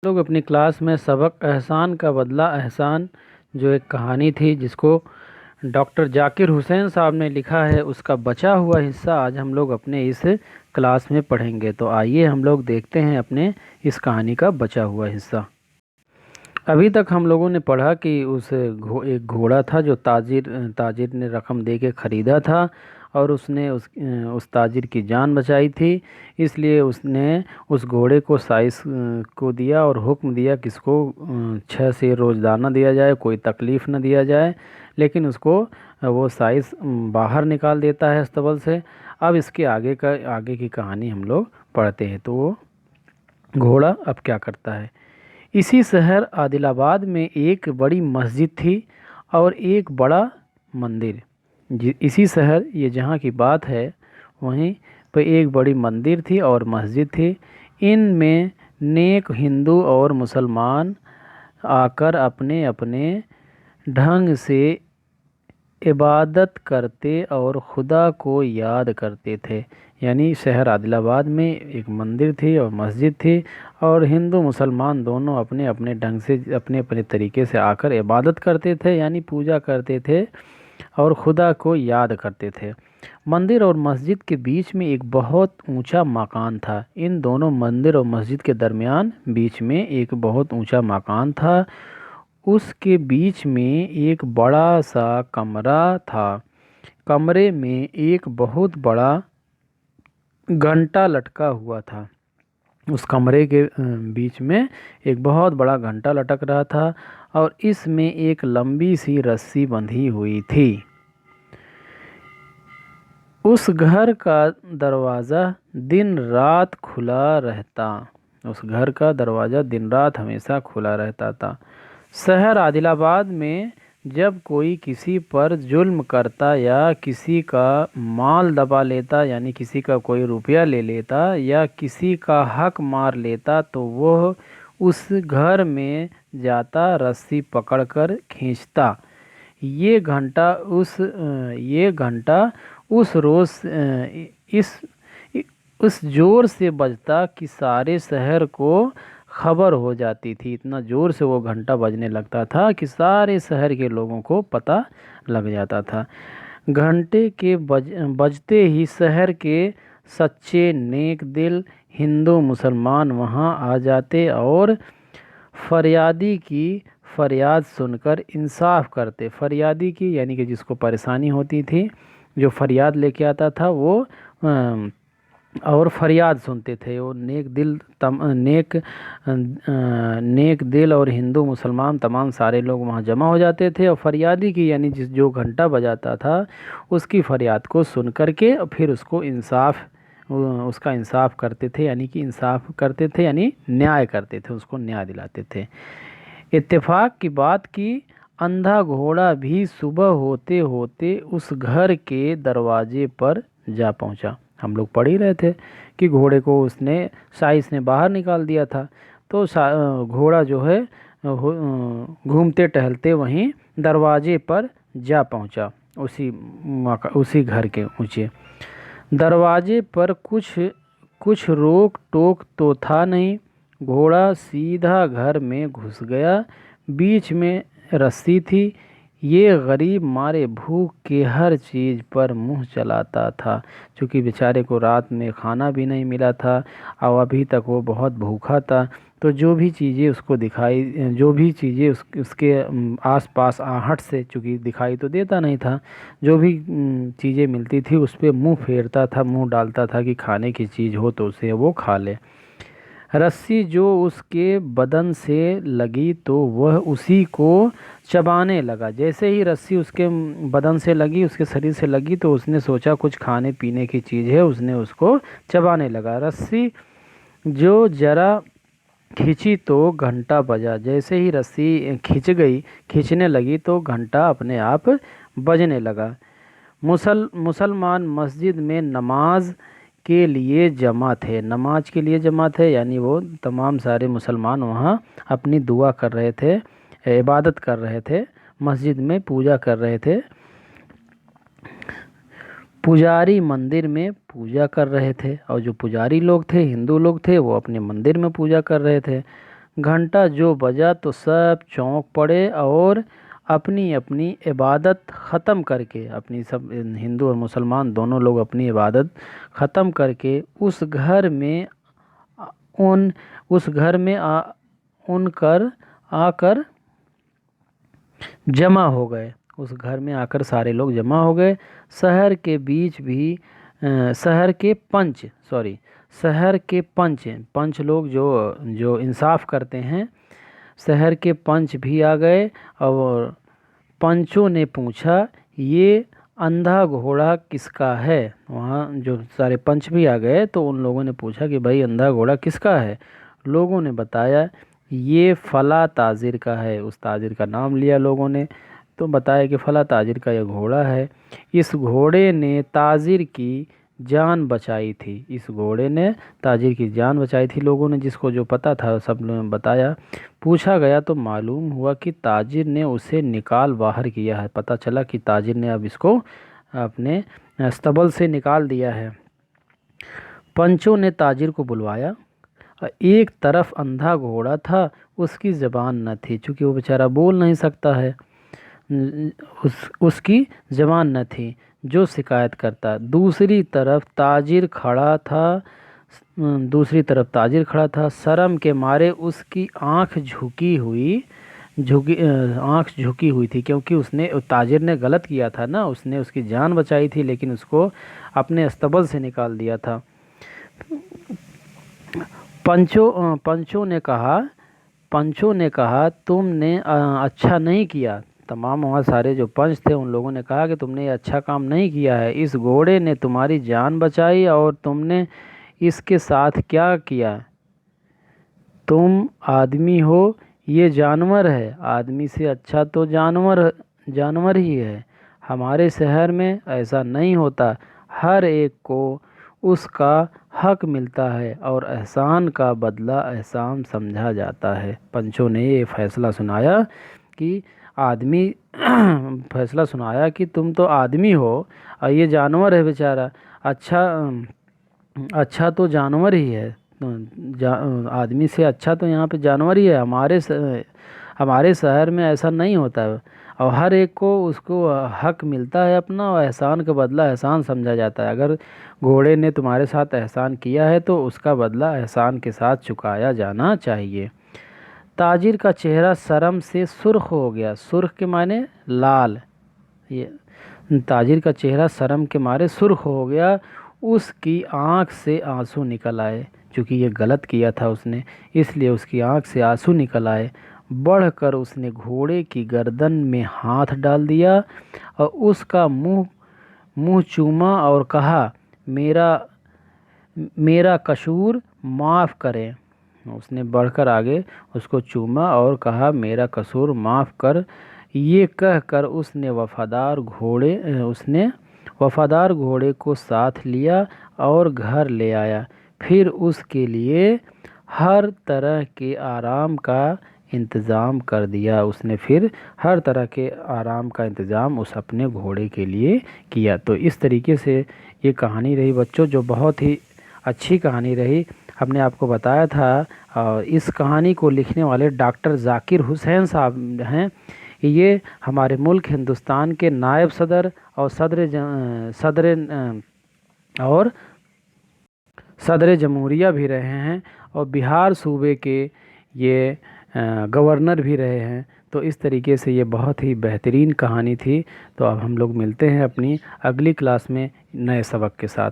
लोग अपनी क्लास में सबक एहसान का बदला एहसान जो एक कहानी थी जिसको डॉक्टर जाकिर हुसैन साहब ने लिखा है, उसका बचा हुआ हिस्सा आज हम लोग अपने इस क्लास में पढ़ेंगे। तो आइए हम लोग देखते हैं अपने इस कहानी का बचा हुआ हिस्सा। अभी तक हम लोगों ने पढ़ा कि एक घोड़ा था जो ताजिर ने रकम दे के ख़रीदा था और उसने उस ताजिर की जान बचाई थी। इसलिए उसने उस घोड़े को साइस को दिया और हुक्म दिया कि इसको 6 सेर रोज़ाना दिया जाए, कोई तकलीफ़ न दिया जाए। लेकिन उसको वो साइस बाहर निकाल देता है अस्तबल से। अब इसके आगे की कहानी हम लोग पढ़ते हैं। तो वो घोड़ा अब क्या करता है। इसी शहर आदिलाबाद में एक बड़ी मस्जिद थी और एक बड़ा मंदिर। इसी शहर, ये जहाँ की बात है, वहीं पर एक बड़ी मंदिर थी और मस्जिद थी। इनमें नेक हिंदू और मुसलमान आकर अपने अपने ढंग से इबादत करते और खुदा को याद करते थे। यानी शहर आदिलाबाद में एक मंदिर थी और मस्जिद थी और हिंदू मुसलमान दोनों अपने अपने ढंग से अपने अपने तरीके से आकर इबादत करते थे, यानी पूजा करते थे और खुदा को याद करते थे। मंदिर और मस्जिद के बीच में एक बहुत ऊंचा मकान था। इन दोनों मंदिर और मस्जिद के दरमियान बीच में एक बहुत ऊंचा मकान था। उसके बीच में एक बड़ा सा कमरा था। कमरे में एक बहुत बड़ा घंटा लटका हुआ था। उस कमरे के बीच में एक बहुत बड़ा घंटा लटक रहा था और इसमें एक लंबी सी रस्सी बंधी हुई थी। उस घर का दरवाज़ा दिन रात खुला रहता। उस घर का दरवाज़ा दिन रात हमेशा खुला रहता था। शहर आदिलाबाद में जब कोई किसी पर जुल्म करता या किसी का माल दबा लेता, यानी किसी का कोई रुपया ले लेता या किसी का हक मार लेता, तो वह उस घर में जाता, रस्सी पकड़कर खींचता। ये घंटा उस रोज़ उस ज़ोर से बजता कि सारे शहर को खबर हो जाती थी। इतना ज़ोर से वो घंटा बजने लगता था कि सारे शहर के लोगों को पता लग जाता था। घंटे के बजते ही शहर के सच्चे नेक दिल हिंदू मुसलमान वहाँ आ जाते और फरियादी की फरियाद सुनकर इंसाफ करते। फरियादी की यानी कि जिसको परेशानी होती थी, जो फरियाद लेके आता था, वो और फरियाद सुनते थे। वो नेक दिल और हिंदू मुसलमान तमाम सारे लोग वहाँ जमा हो जाते थे और फरियादी की यानी जो घंटा बजाता था उसकी फरियाद को सुन करके और फिर उसका इंसाफ करते थे, यानी कि इंसाफ करते थे यानी न्याय करते थे, उसको न्याय दिलाते थे। इत्तेफाक की बात की अंधा घोड़ा भी सुबह होते होते उस घर के दरवाजे पर जा पहुंचा। हम लोग पढ़ ही रहे थे कि घोड़े को साइस ने बाहर निकाल दिया था। तो घोड़ा जो है घूमते टहलते वहीं दरवाजे पर जा पहुंचा, उसी घर के ऊंचे दरवाजे पर। कुछ रोक टोक तो था नहीं। घोड़ा सीधा घर में घुस गया। बीच में रस्सी थी। ये गरीब मारे भूख के हर चीज़ पर मुंह चलाता था, क्योंकि बेचारे को रात में खाना भी नहीं मिला था और अभी तक वो बहुत भूखा था। तो जो भी चीज़ें उसके आसपास आहट से, चूँकि दिखाई तो देता नहीं था, जो भी चीज़ें मिलती थी उस पर मुँह फेरता था, मुँह डालता था कि खाने की चीज़ हो तो उसे वो खा ले। रस्सी जो उसके बदन से लगी तो वह उसी को चबाने लगा। जैसे ही रस्सी उसके बदन से लगी, उसके शरीर से लगी, तो उसने सोचा कुछ खाने पीने की चीज़ है, उसने उसको चबाने लगा। रस्सी जो जरा खींची तो घंटा बजा। जैसे ही रस्सी खींचने लगी तो घंटा अपने आप बजने लगा। मुसलमान मस्जिद में नमाज के लिए जमा थे। नमाज के लिए जमा थे यानी वो तमाम सारे मुसलमान वहाँ अपनी दुआ कर रहे थे, इबादत कर रहे थे, मस्जिद में पूजा कर रहे थे। पुजारी मंदिर में पूजा कर रहे थे और जो पुजारी लोग थे, हिंदू लोग थे, वो अपने मंदिर में पूजा कर रहे थे। घंटा जो बजा तो सब चौंक पड़े और अपनी अपनी इबादत ख़त्म करके, अपनी सब हिंदू और मुसलमान दोनों लोग अपनी इबादत ख़त्म करके उस घर में उन उस घर में उनकर आकर जमा हो गए। उस घर में आकर सारे लोग जमा हो गए। शहर के बीच भी शहर के पंच लोग जो जो इंसाफ करते हैं, शहर के पंच भी आ गए और पंचों ने पूछा ये अंधा घोड़ा किसका है। वहाँ जो सारे पंच भी आ गए तो उन लोगों ने पूछा कि भाई अंधा घोड़ा किसका है। लोगों ने बताया ये फला ताजिर का है। उस ताजिर का नाम लिया लोगों ने, तो बताया कि फला ताजिर का यह घोड़ा है। इस घोड़े ने ताजिर की जान बचाई थी। इस घोड़े ने ताजिर की जान बचाई थी। लोगों ने, जिसको जो पता था सब लोगों ने बताया। पूछा गया तो मालूम हुआ कि ताजिर ने उसे निकाल बाहर किया है। पता चला कि ताजिर ने अब इसको अपने अस्तबल से निकाल दिया है। पंचों ने ताजिर को बुलवाया। एक तरफ अंधा घोड़ा था, उसकी ज़बान न थी, चूँकि वो बेचारा बोल नहीं सकता है। उसकी ज़बान न थी जो शिकायत करता। दूसरी तरफ ताजिर खड़ा था। शर्म के मारे उसकी आंख झुकी हुई थी, क्योंकि उसने, ताजिर ने गलत किया था ना, उसने उसकी जान बचाई थी लेकिन उसको अपने अस्तबल से निकाल दिया था। पंचों ने कहा तुमने अच्छा नहीं किया। तमाम वहाँ सारे जो पंच थे उन लोगों ने कहा कि तुमने ये अच्छा काम नहीं किया है। इस घोड़े ने तुम्हारी जान बचाई और तुमने इसके साथ क्या किया। तुम आदमी हो, ये जानवर है। आदमी से अच्छा तो जानवर ही है। हमारे शहर में ऐसा नहीं होता। हर एक को उसका हक मिलता है और एहसान का बदला एहसान समझा जाता है। पंचों ने ये फैसला सुनाया कि तुम तो आदमी हो और ये जानवर है बेचारा। अच्छा तो जानवर ही है। आदमी से अच्छा तो यहाँ पे जानवर ही है। हमारे शहर में ऐसा नहीं होता है और हर एक को उसको हक मिलता है अपना, और एहसान का बदला एहसान समझा जाता है। अगर घोड़े ने तुम्हारे साथ एहसान किया है तो उसका बदला एहसान के साथ चुकाया जाना चाहिए। ताजिर का चेहरा शर्म से सुर्ख हो गया। सुर्ख के माने लाल। ये ताजिर का चेहरा शर्म के मारे सुर्ख हो गया। उसकी आंख से आंसू निकल आए। क्योंकि ये गलत किया था उसने, इसलिए उसकी आंख से आंसू निकल आए। बढ़कर उसने घोड़े की गर्दन में हाथ डाल दिया और उसका मुंह चूमा और कहा मेरा कसूर माफ़ करें। उसने बढ़कर आगे उसको चूमा और कहा मेरा कसूर माफ़ कर। ये कहकर उसने वफादार घोड़े को साथ लिया और घर ले आया। फिर उसके लिए हर तरह के आराम का इंतज़ाम कर दिया। उसने फिर हर तरह के आराम का इंतज़ाम उस अपने घोड़े के लिए किया। तो इस तरीके से ये कहानी रही बच्चों, जो बहुत ही अच्छी कहानी रही। हमने आपको बताया था। और इस कहानी को लिखने वाले डॉक्टर जाकिर हुसैन साहब हैं। ये हमारे मुल्क हिंदुस्तान के नायब सदर और सदर जमहूरिया भी रहे हैं और बिहार सूबे के ये गवर्नर भी रहे हैं। तो इस तरीके से ये बहुत ही बेहतरीन कहानी थी। तो अब हम लोग मिलते हैं अपनी अगली क्लास में नए सबक के साथ।